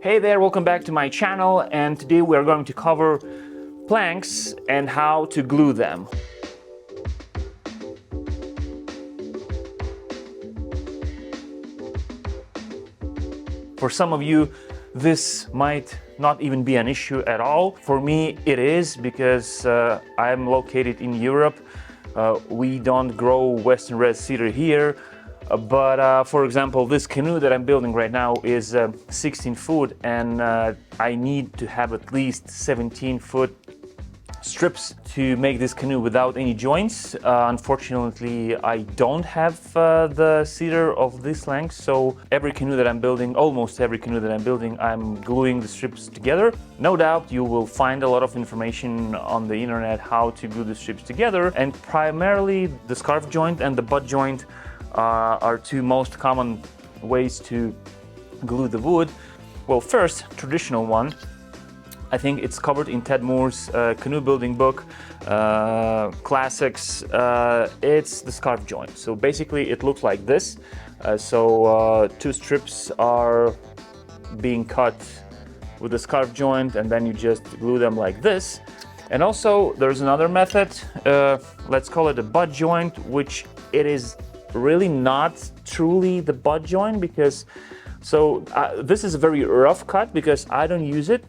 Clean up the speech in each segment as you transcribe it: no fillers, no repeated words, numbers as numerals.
Hey there, welcome back to my channel, and today we are going to cover planks and how to glue them. For some of you, this might not even be an issue at all. For me, it is, because I'm located in Europe. We don't grow Western red cedar here. But for example, this canoe that I'm building right now is 16 foot, and I need to have at least 17-foot strips to make this canoe without any joints. Unfortunately, I don't have the cedar of this length, so every canoe that I'm building, almost every canoe that I'm building, I'm gluing the strips together. No doubt you will find a lot of information on the internet how to glue the strips together, and primarily the scarf joint and the butt joint are two most common ways to glue the wood. Well, first, traditional one, I think it's covered in Ted Moore's canoe building book, Classics. It's the scarf joint. So basically it looks like this. Two strips are being cut with the scarf joint, and then you just glue them like this. And also there's another method, let's call it a butt joint, which it is really not truly the butt joint, because this is a very rough cut because I don't use it.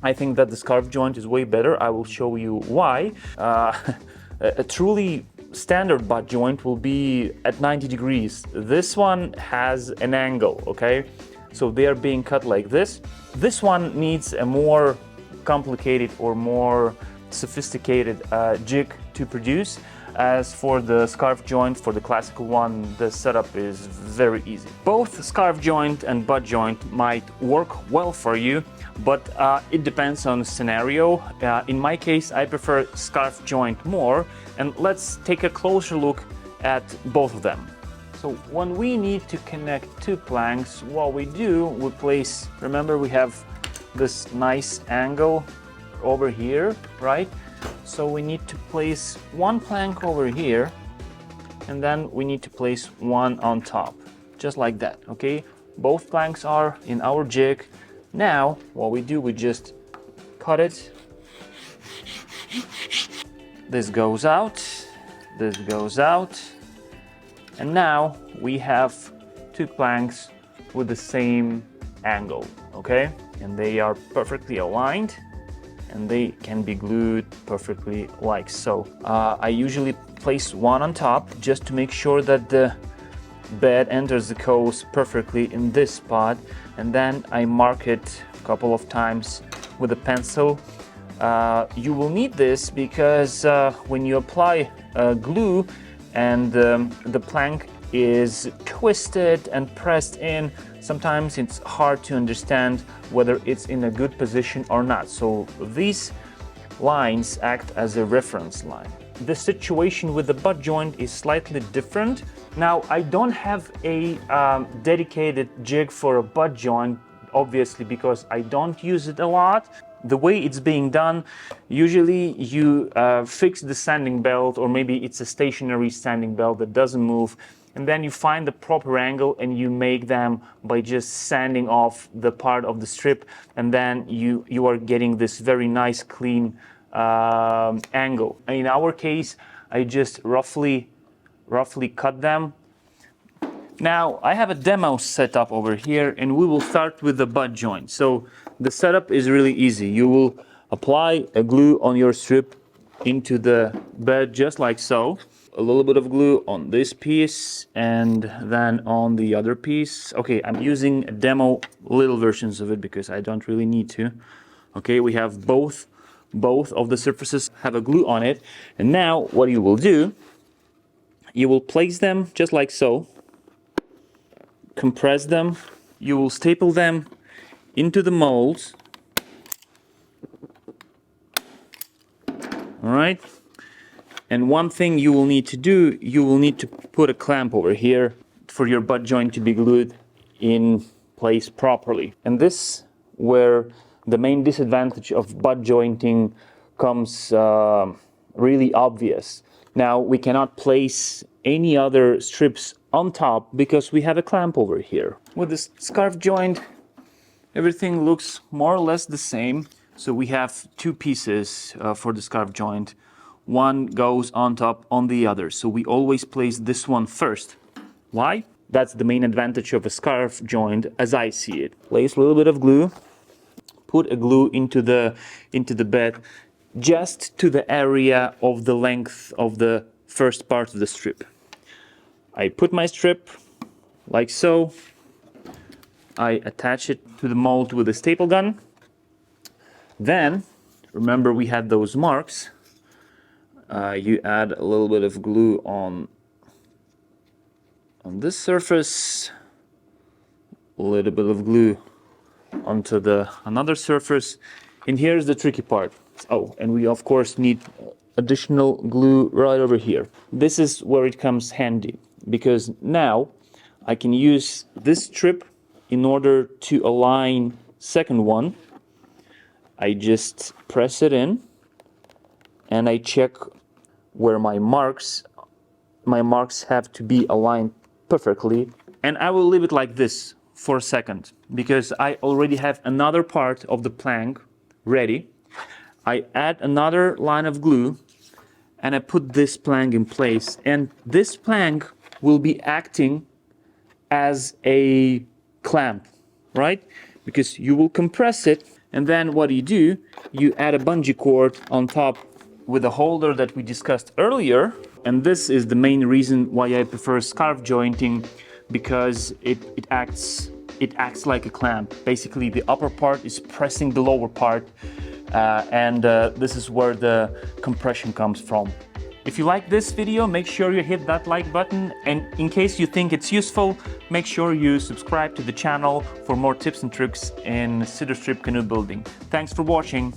I think that the scarf joint is way better. I will show you why. A truly standard butt joint will be at 90 degrees. This one has an angle, okay? So they are being cut like this. This one needs a more complicated or more sophisticated jig to produce. As for the scarf joint, for the classical one, the setup is very easy. Both scarf joint and butt joint might work well for you, but it depends on the scenario. In my case, I prefer scarf joint more, and let's take a closer look at both of them. So when we need to connect two planks, what we do, we place, remember we have this nice angle over here, right? So we need to place one plank over here, and then we need to place one on top, just like that, okay? Both planks are in our jig. Now, what we do, we just cut it. This goes out, this goes out, and now we have two planks with the same angle, okay? And they are perfectly aligned, and they can be glued perfectly like so. I usually place one on top just to make sure that the bed enters the coast perfectly in this spot, and then I mark it a couple of times with a pencil. You will need this because when you apply glue and the plank is twisted and pressed in, sometimes it's hard to understand whether it's in a good position or not. So these lines act as a reference line. The situation with the butt joint is slightly different. Now, I don't have a dedicated jig for a butt joint, obviously, because I don't use it a lot. The way it's being done, usually you fix the sanding belt, or maybe it's a stationary sanding belt that doesn't move, and then you find the proper angle and you make them by just sanding off the part of the strip, and then you are getting this very nice clean angle. In our case, I just roughly cut them. Now I have a demo set up over here, and we will start with the butt joint. So the setup is really easy. You will apply a glue on your strip into the bed just like so. A little bit of glue on this piece and then on the other piece. Okay, I'm using demo little versions of it because I don't really need to. Okay, we have both of the surfaces have a glue on it, and now what you will do, you will place them just like so, compress them, you will staple them into the molds. All right. And one thing you will need to do, you will need to put a clamp over here for your butt joint to be glued in place properly. And this where the main disadvantage of butt jointing comes really obvious. Now we cannot place any other strips on top because we have a clamp over here. With this scarf joint, Everything looks more or less the same. So we have two pieces for the scarf joint. One goes on top on the other. So we always place this one first. Why? That's the main advantage of a scarf joint as I see it. Place a little bit of glue. Put a glue into the bed just to the area of the length of the first part of the strip. I put my strip like so. I attach it to the mold with a staple gun. Then, remember we had those marks. You add a little bit of glue on this surface, a little bit of glue onto another surface, and here's the tricky part. Oh, and we of course need additional glue right over here. This is where it comes handy, because now I can use this strip in order to align second one. I just press it in and I check where my marks have to be aligned perfectly, and I will leave it like this for a second because I already have another part of the plank ready. I add another line of glue and I put this plank in place, and this plank will be acting as a clamp, right? Because you will compress it, and then what do? You add a bungee cord on top with a holder that we discussed earlier. And this is the main reason why I prefer scarf jointing, because it acts like a clamp. Basically, the upper part is pressing the lower part, and this is where the compression comes from. If you like this video, make sure you hit that like button, and in case you think it's useful, make sure you subscribe to the channel for more tips and tricks in cedar strip canoe building. Thanks for watching.